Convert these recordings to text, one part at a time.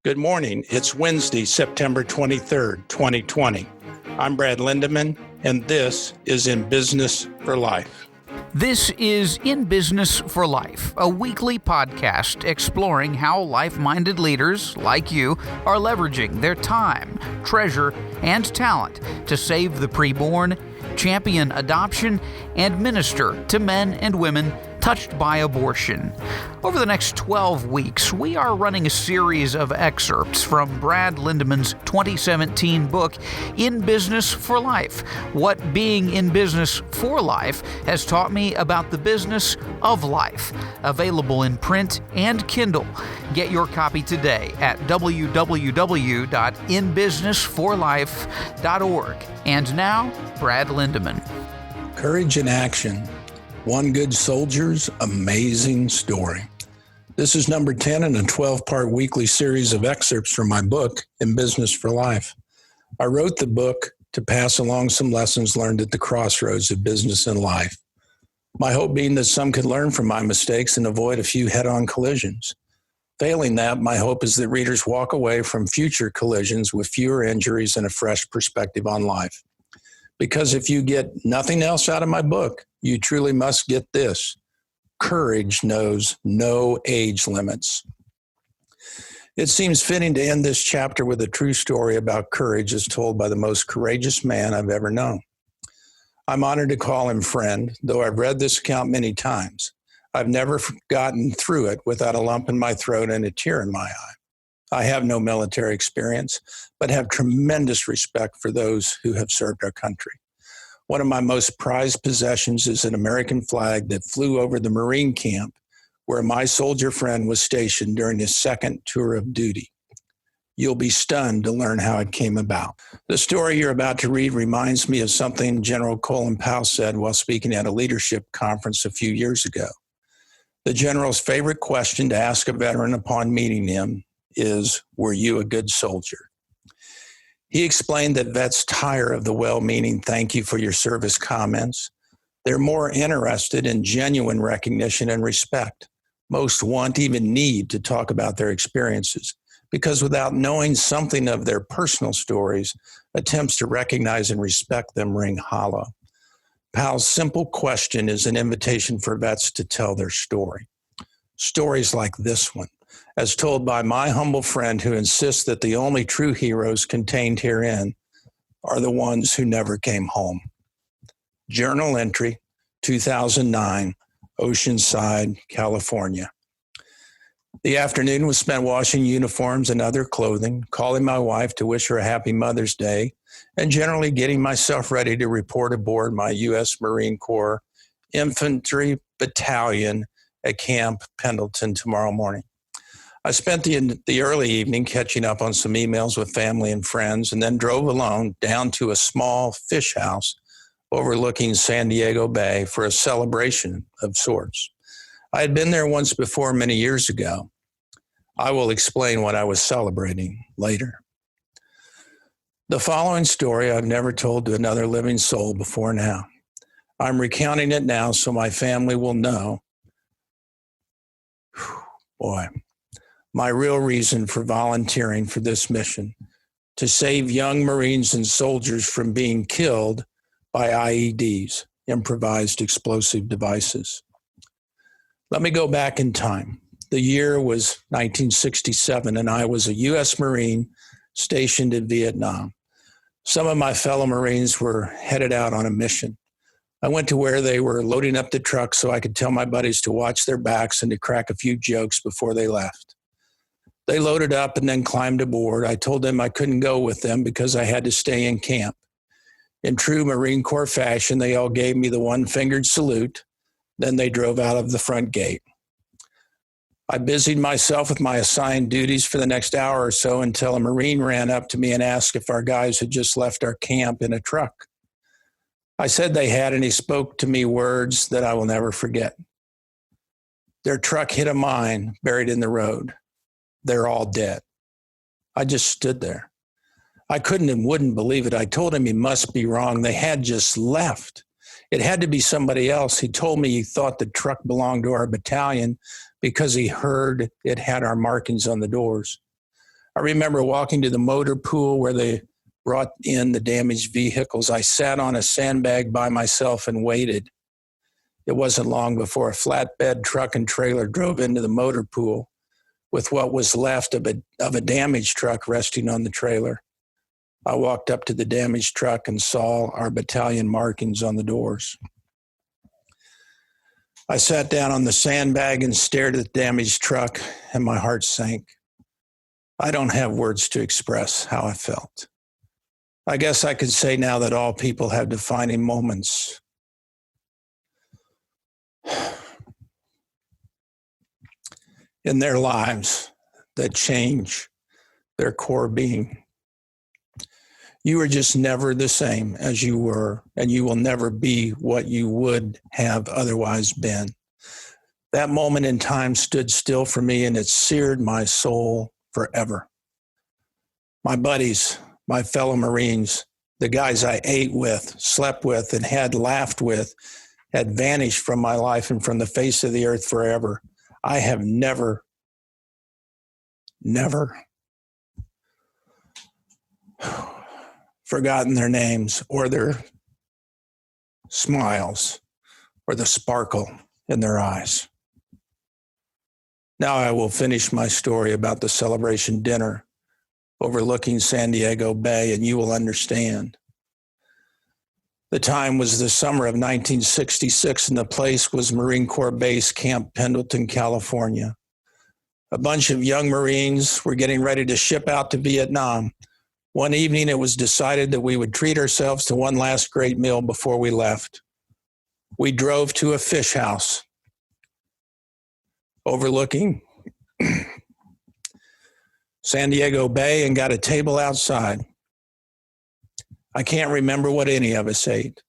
Good morning. It's Wednesday, September 23rd, 2020. I'm Brad Lindeman, and this is In Business for Life. This is In Business for Life, a weekly podcast exploring how life-minded leaders like you are leveraging their time, treasure, and talent to save the preborn, champion adoption, and minister to men and women touched by abortion. Over the next 12 weeks, we are running a series of excerpts from Brad Lindeman's 2017 book, In Business for Life, What Being in Business for Life Has Taught Me About the Business of Life, available in print and Kindle. Get your copy today at www.inbusinessforlife.org. And now, Brad Lindeman. Courage in Action. One Good Soldier's Amazing Story. This is number 10 in a 12-part weekly series of excerpts from my book, In Business for Life. I wrote the book to pass along some lessons learned at the crossroads of business and life. My hope being that some could learn from my mistakes and avoid a few head-on collisions. Failing that, my hope is that readers walk away from future collisions with fewer injuries and a fresh perspective on life. Because if you get nothing else out of my book, you truly must get this. Courage knows no age limits. It seems fitting to end this chapter with a true story about courage as told by the most courageous man I've ever known. I'm honored to call him friend, though I've read this account many times. I've never gotten through it without a lump in my throat and a tear in my eye. I have no military experience, but have tremendous respect for those who have served our country. One of my most prized possessions is an American flag that flew over the Marine camp where my soldier friend was stationed during his second tour of duty. You'll be stunned to learn how it came about. The story you're about to read reminds me of something General Colin Powell said while speaking at a leadership conference a few years ago. The general's favorite question to ask a veteran upon meeting him is, were you a good soldier? He explained that vets tire of the well-meaning thank you for your service comments. They're more interested in genuine recognition and respect. Most want, even need, to talk about their experiences because without knowing something of their personal stories, attempts to recognize and respect them ring hollow. Powell's simple question is an invitation for vets to tell their story. Stories like this one, as told by my humble friend who insists that the only true heroes contained herein are the ones who never came home. Journal entry, 2009, Oceanside, California. The afternoon was spent washing uniforms and other clothing, calling my wife to wish her a happy Mother's Day, and generally getting myself ready to report aboard my U.S. Marine Corps Infantry Battalion at Camp Pendleton tomorrow morning. I spent the early evening catching up on some emails with family and friends and then drove alone down to a small fish house overlooking San Diego Bay for a celebration of sorts. I had been there once before many years ago. I will explain what I was celebrating later. The following story I've never told to another living soul before now. I'm recounting it now so my family will know. Boy. My real reason for volunteering for this mission, to save young Marines and soldiers from being killed by IEDs, improvised explosive devices. Let me go back in time. The year was 1967, and I was a U.S. Marine stationed in Vietnam. Some of my fellow Marines were headed out on a mission. I went to where they were loading up the truck so I could tell my buddies to watch their backs and to crack a few jokes before they left. They loaded up and then climbed aboard. I told them I couldn't go with them because I had to stay in camp. In true Marine Corps fashion, they all gave me the one-fingered salute. Then they drove out of the front gate. I busied myself with my assigned duties for the next hour or so until a Marine ran up to me and asked if our guys had just left our camp in a truck. I said they had, and he spoke to me words that I will never forget. Their truck hit a mine buried in the road. They're all dead. I just stood there. I couldn't and wouldn't believe it. I told him he must be wrong. They had just left. It had to be somebody else. He told me he thought the truck belonged to our battalion because he heard it had our markings on the doors. I remember walking to the motor pool where they brought in the damaged vehicles. I sat on a sandbag by myself and waited. It wasn't long before a flatbed truck and trailer drove into the motor pool with what was left of a damaged truck resting on the trailer. I walked up to the damaged truck and saw our battalion markings on the doors. I sat down on the sandbag and stared at the damaged truck, and my heart sank. I don't have words to express how I felt. I guess I could say now that all people have defining moments. In their lives that change their core being. You are just never the same as you were, and you will never be what you would have otherwise been. That moment in time stood still for me, and it seared my soul forever. My buddies, my fellow Marines, the guys I ate with, slept with, and had laughed with, had vanished from my life and from the face of the earth forever. I have never forgotten their names or their smiles or the sparkle in their eyes. Now I will finish my story about the celebration dinner overlooking San Diego Bay, and you will understand. The time was the summer of 1966, and the place was Marine Corps Base Camp Pendleton, California. A bunch of young Marines were getting ready to ship out to Vietnam. One evening, it was decided that we would treat ourselves to one last great meal before we left. We drove to a fish house overlooking San Diego Bay and got a table outside. I can't remember what any of us ate,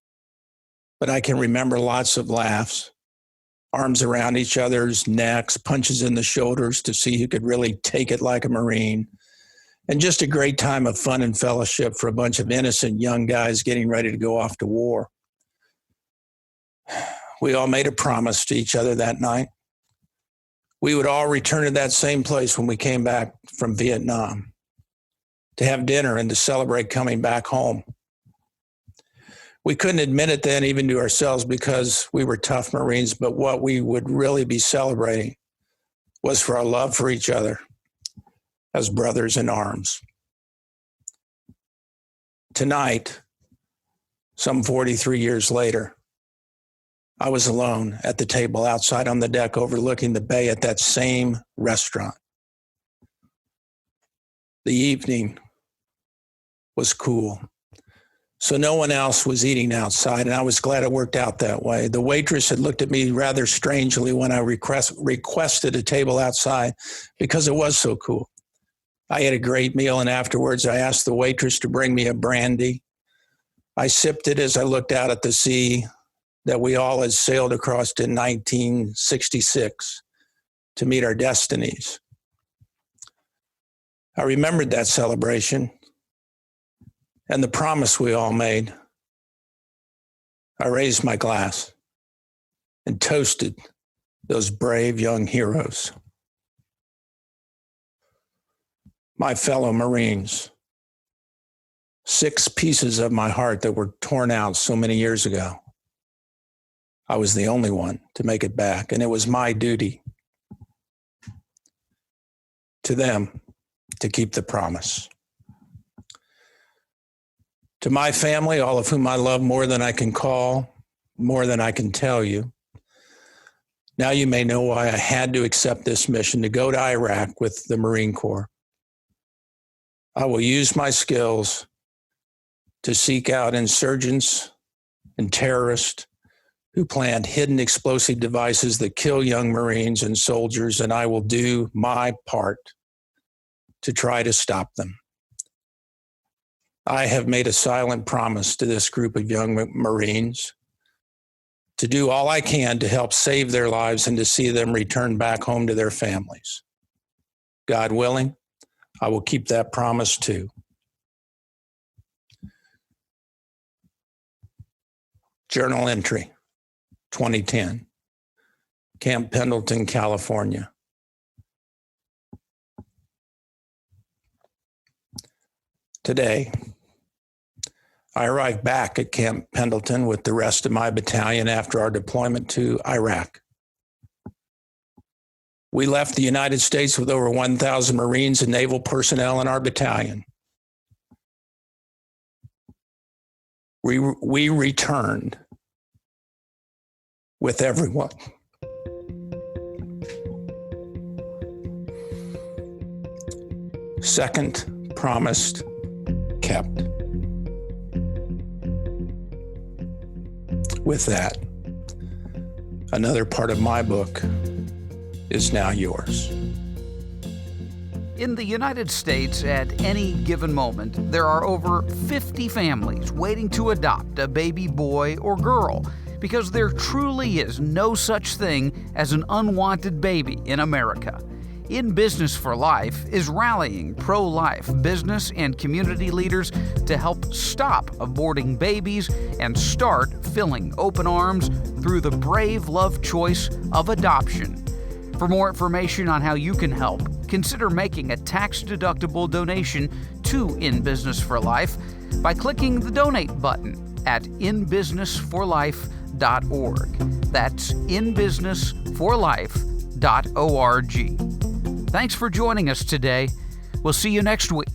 but I can remember lots of laughs, arms around each other's necks, punches in the shoulders to see who could really take it like a Marine, and just a great time of fun and fellowship for a bunch of innocent young guys getting ready to go off to war. We all made a promise to each other that night. We would all return to that same place when we came back from Vietnam, to have dinner and to celebrate coming back home. We couldn't admit it then, even to ourselves, because we were tough Marines, but what we would really be celebrating was for our love for each other as brothers in arms. Tonight, some 43 years later, I was alone at the table outside on the deck overlooking the bay at that same restaurant. The evening was cool, so no one else was eating outside, and I was glad it worked out that way. The waitress had looked at me rather strangely when I requested a table outside because it was so cool. I had a great meal, and afterwards I asked the waitress to bring me a brandy. I sipped it as I looked out at the sea that we all had sailed across in 1966 to meet our destinies. I remembered that celebration and the promise we all made. I raised my glass and toasted those brave young heroes. My fellow Marines, 6 pieces of my heart that were torn out so many years ago. I was the only one to make it back, and it was my duty to them to keep the promise. To my family, all of whom I love more than I can call, more than I can tell you, now you may know why I had to accept this mission to go to Iraq with the Marine Corps. I will use my skills to seek out insurgents and terrorists who plant hidden explosive devices that kill young Marines and soldiers, and I will do my part to try to stop them. I have made a silent promise to this group of young Marines to do all I can to help save their lives and to see them return back home to their families. God willing, I will keep that promise too. Journal entry, 2010, Camp Pendleton, California. Today, I arrived back at Camp Pendleton with the rest of my battalion after our deployment to Iraq. We left the United States with over 1,000 Marines and naval personnel in our battalion. We returned with everyone. Second, promised, kept. With that, another part of my book is now yours. In the United States, at any given moment, there are over 50 families waiting to adopt a baby boy or girl, because there truly is no such thing as an unwanted baby in America. In Business for Life is rallying pro-life business and community leaders to help stop aborting babies and start filling open arms through the brave love choice of adoption. For more information on how you can help, consider making a tax-deductible donation to In Business for Life by clicking the donate button at inbusinessforlife.org. That's inbusinessforlife.org. Thanks for joining us today. We'll see you next week.